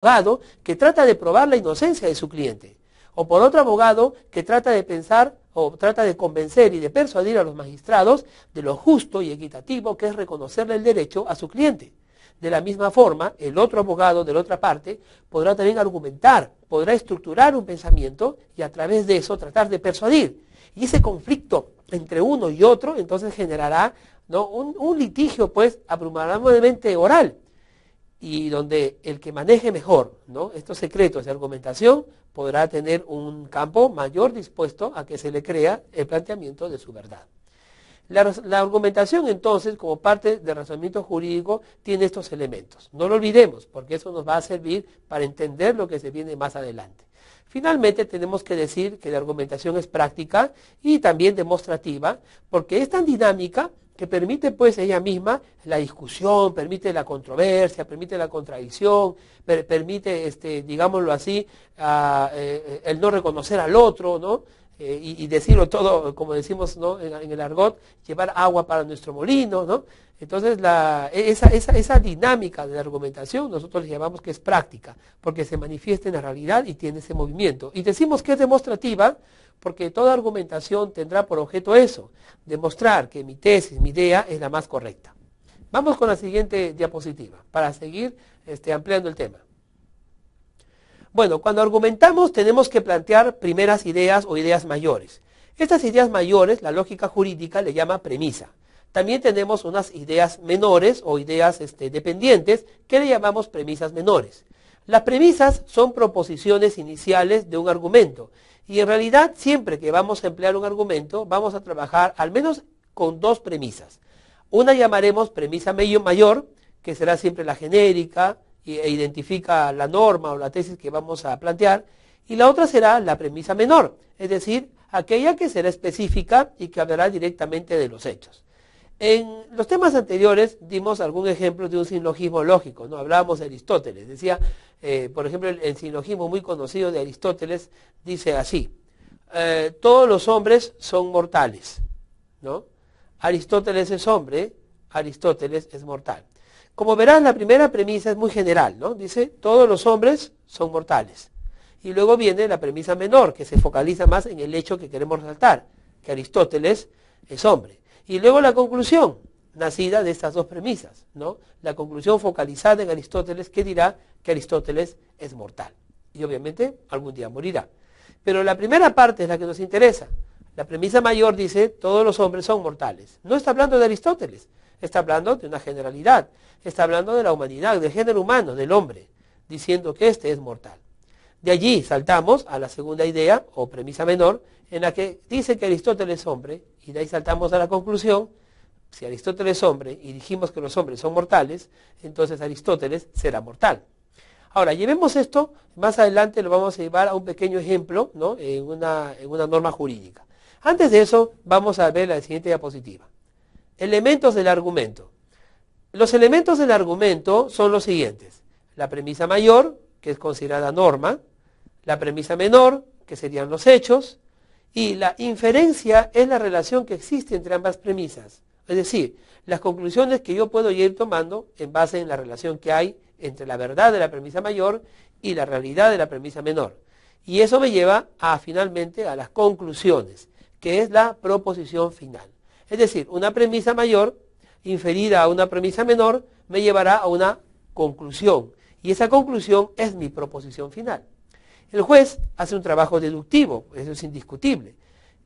abogado que trata de probar la inocencia de su cliente, o por otro abogado que trata de pensar o trata de convencer y de persuadir a los magistrados de lo justo y equitativo que es reconocerle el derecho a su cliente. De la misma forma, el otro abogado de la otra parte podrá también argumentar, podrá estructurar un pensamiento y a través de eso tratar de persuadir. Y ese conflicto entre uno y otro entonces generará, ¿no?, un litigio pues abrumadoramente oral, y donde el que maneje mejor, ¿no?, estos secretos de argumentación podrá tener un campo mayor dispuesto a que se le crea el planteamiento de su verdad. La argumentación entonces, como parte del razonamiento jurídico, tiene estos elementos. No lo olvidemos, porque eso nos va a servir para entender lo que se viene más adelante. Finalmente tenemos que decir que la argumentación es práctica y también demostrativa, porque es tan dinámica que permite pues ella misma la discusión, permite la controversia, permite la contradicción, permite, digámoslo así, el no reconocer al otro, ¿no? Y decirlo todo, como decimos, ¿no?, en el argot, llevar agua para nuestro molino, ¿no? Entonces esa dinámica de la argumentación nosotros le llamamos que es práctica, porque se manifiesta en la realidad y tiene ese movimiento. Y decimos que es demostrativa porque toda argumentación tendrá por objeto eso, demostrar que mi tesis, mi idea es la más correcta. Vamos con la siguiente diapositiva para seguir ampliando el tema. Bueno, cuando argumentamos tenemos que plantear primeras ideas o ideas mayores. Estas ideas mayores, la lógica jurídica le llama premisa. También tenemos unas ideas menores o ideas dependientes que le llamamos premisas menores. Las premisas son proposiciones iniciales de un argumento y en realidad siempre que vamos a emplear un argumento vamos a trabajar al menos con dos premisas. Una llamaremos premisa mayor, que será siempre la genérica, e identifica la norma o la tesis que vamos a plantear, y la otra será la premisa menor, es decir, aquella que será específica y que hablará directamente de los hechos. En los temas anteriores dimos algún ejemplo de un silogismo lógico, ¿no? Hablábamos de Aristóteles, decía, por ejemplo, el silogismo muy conocido de Aristóteles dice así, todos los hombres son mortales, ¿no? Aristóteles es hombre, Aristóteles es mortal. Como verán, la primera premisa es muy general, ¿no? Dice, todos los hombres son mortales. Y luego viene la premisa menor, que se focaliza más en el hecho que queremos resaltar, que Aristóteles es hombre. Y luego la conclusión, nacida de estas dos premisas, ¿no? La conclusión focalizada en Aristóteles, que dirá que Aristóteles es mortal. Y obviamente algún día morirá. Pero la primera parte es la que nos interesa. La premisa mayor dice, todos los hombres son mortales. No está hablando de Aristóteles, está hablando de una generalidad. Está hablando de la humanidad, del género humano, del hombre, diciendo que este es mortal. De allí saltamos a la segunda idea, o premisa menor, en la que dice que Aristóteles es hombre, y de ahí saltamos a la conclusión, si Aristóteles es hombre, y dijimos que los hombres son mortales, entonces Aristóteles será mortal. Ahora, llevemos esto, más adelante lo vamos a llevar a un pequeño ejemplo, ¿no?, en una norma jurídica. Antes de eso, vamos a ver la siguiente diapositiva. Elementos del argumento. Los elementos del argumento son los siguientes. La premisa mayor, que es considerada norma, la premisa menor, que serían los hechos, y la inferencia es la relación que existe entre ambas premisas. Es decir, las conclusiones que yo puedo ir tomando en base en la relación que hay entre la verdad de la premisa mayor y la realidad de la premisa menor. Y eso me lleva finalmente a las conclusiones, que es la proposición final. Es decir, una premisa mayor inferida a una premisa menor me llevará a una conclusión y esa conclusión es mi proposición final. El juez hace un trabajo deductivo, eso es indiscutible.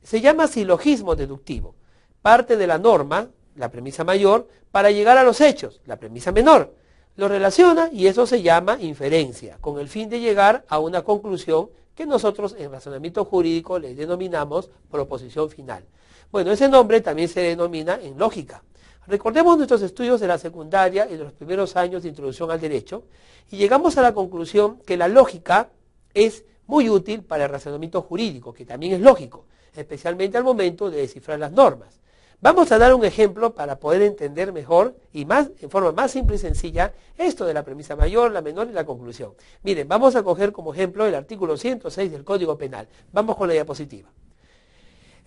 Se llama silogismo deductivo. Parte de la norma, la premisa mayor, para llegar a los hechos, la premisa menor. Lo relaciona y eso se llama inferencia, con el fin de llegar a una conclusión que nosotros en razonamiento jurídico le denominamos proposición final. Bueno, ese nombre también se denomina en lógica. Recordemos nuestros estudios de la secundaria y de los primeros años de introducción al derecho y llegamos a la conclusión que la lógica es muy útil para el razonamiento jurídico, que también es lógico, especialmente al momento de descifrar las normas. Vamos a dar un ejemplo para poder entender mejor y en forma más simple y sencilla esto de la premisa mayor, la menor y la conclusión. Miren, vamos a coger como ejemplo el artículo 106 del Código Penal. Vamos con la diapositiva.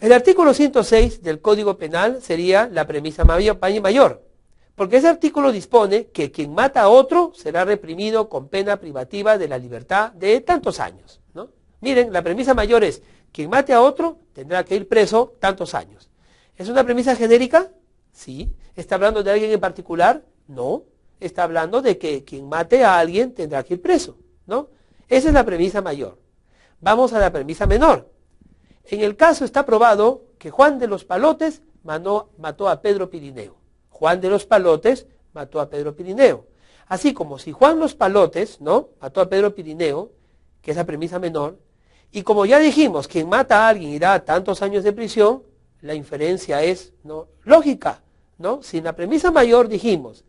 El artículo 106 del Código Penal sería la premisa mayor. Porque ese artículo dispone que quien mata a otro será reprimido con pena privativa de la libertad de tantos años, ¿no? Miren, la premisa mayor es, quien mate a otro tendrá que ir preso tantos años. ¿Es una premisa genérica? Sí. ¿Está hablando de alguien en particular? No. Está hablando de que quien mate a alguien tendrá que ir preso, ¿no? Esa es la premisa mayor. Vamos a la premisa menor. En el caso está probado que Juan de los Palotes mató a Pedro Pirineo. Juan de los Palotes mató a Pedro Pirineo. Así como si Juan los Palotes, ¿no?, mató a Pedro Pirineo, que es la premisa menor, y como ya dijimos, quien mata a alguien y da tantos años de prisión, la inferencia es, ¿no?, lógica, ¿no? Si en la premisa mayor dijimos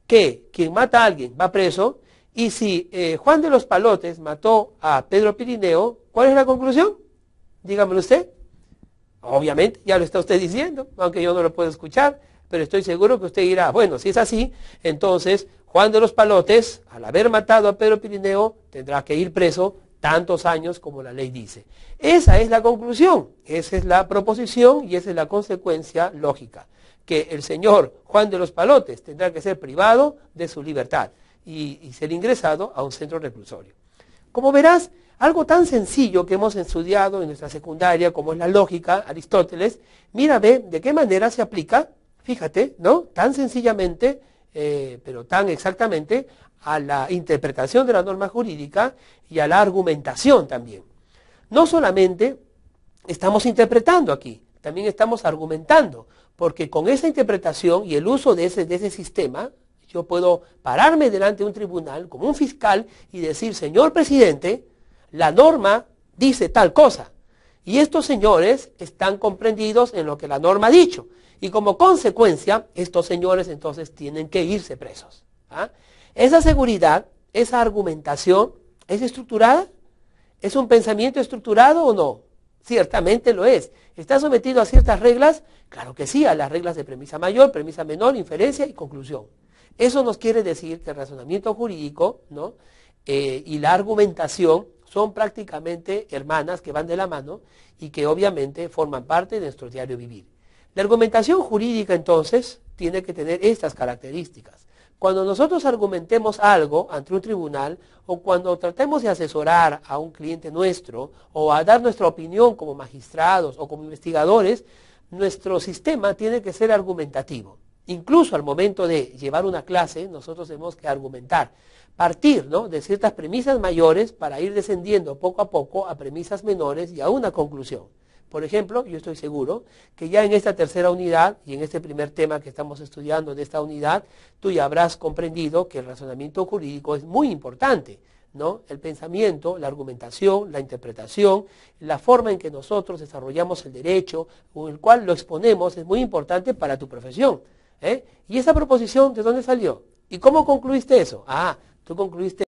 que quien mata a alguien va preso, y si Juan de los Palotes mató a Pedro Pirineo, ¿cuál es la conclusión? Dígamelo usted. Obviamente, ya lo está usted diciendo, aunque yo no lo puedo escuchar, pero estoy seguro que usted dirá, bueno, si es así, entonces Juan de los Palotes, al haber matado a Pedro Pirineo, tendrá que ir preso tantos años como la ley dice. Esa es la conclusión, esa es la proposición y esa es la consecuencia lógica, que el señor Juan de los Palotes tendrá que ser privado de su libertad y ser ingresado a un centro reclusorio. Como verás, algo tan sencillo que hemos estudiado en nuestra secundaria como es la lógica, Aristóteles, mira, ve de qué manera se aplica, fíjate, ¿no?, tan sencillamente, pero tan exactamente, a la interpretación de la norma jurídica y a la argumentación también. No solamente estamos interpretando aquí, también estamos argumentando, porque con esa interpretación y el uso de ese sistema, yo puedo pararme delante de un tribunal como un fiscal y decir, señor presidente, la norma dice tal cosa, y estos señores están comprendidos en lo que la norma ha dicho, y como consecuencia, estos señores entonces tienen que irse presos. ¿Ah? Esa seguridad, esa argumentación, ¿es estructurada? ¿Es un pensamiento estructurado o no? Ciertamente lo es. ¿Está sometido a ciertas reglas? Claro que sí, a las reglas de premisa mayor, premisa menor, inferencia y conclusión. Eso nos quiere decir que el razonamiento jurídico, ¿no?, y la argumentación son prácticamente hermanas que van de la mano y que obviamente forman parte de nuestro diario vivir. La argumentación jurídica entonces tiene que tener estas características. Cuando nosotros argumentemos algo ante un tribunal o cuando tratemos de asesorar a un cliente nuestro o a dar nuestra opinión como magistrados o como investigadores, nuestro sistema tiene que ser argumentativo. Incluso al momento de llevar una clase, nosotros tenemos que argumentar, partir, ¿no?, de ciertas premisas mayores para ir descendiendo poco a poco a premisas menores y a una conclusión. Por ejemplo, yo estoy seguro que ya en esta tercera unidad y en este primer tema que estamos estudiando de esta unidad, tú ya habrás comprendido que el razonamiento jurídico es muy importante, ¿no? El pensamiento, la argumentación, la interpretación, la forma en que nosotros desarrollamos el derecho o el cual lo exponemos es muy importante para tu profesión. ¿Y esa proposición de dónde salió? ¿Y cómo concluiste eso? Ah, tú concluiste